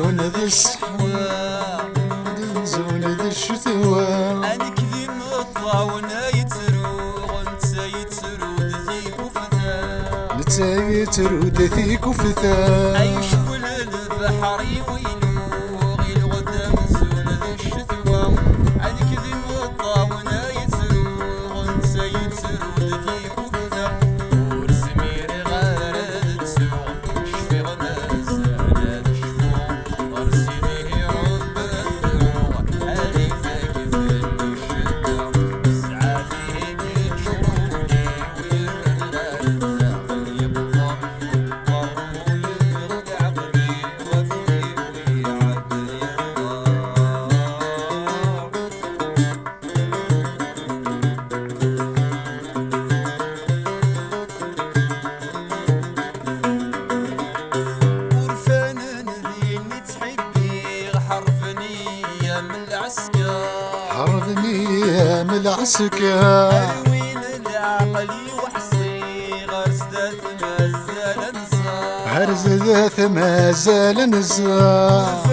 زون ذي الصحوة زون ذي الشتوى أنا كذي مطاونا يتروغ نتا يترود ذيك وفتا نتا يترود ذيك وفتا أي شبل البحر ويلوغ الغدام زون ذي الشتوى أنا كذي مطاونا يتروغ نتا يترود ذيك وفتا ورزميري غارد تسوغ شفيغ مازال شفوغ ورزيني عود بالثروغ هذي فاكف الشدة سعى فيك تشروني ويرنا يبقى ويفرق عقلي وفي ويعد يبقى ورفان ذيني تحبي حرفني من العسكر حرضني من العسكر أروين العقلي وحصي غرس ذات مازال نزار عرز ذات ما زال نزار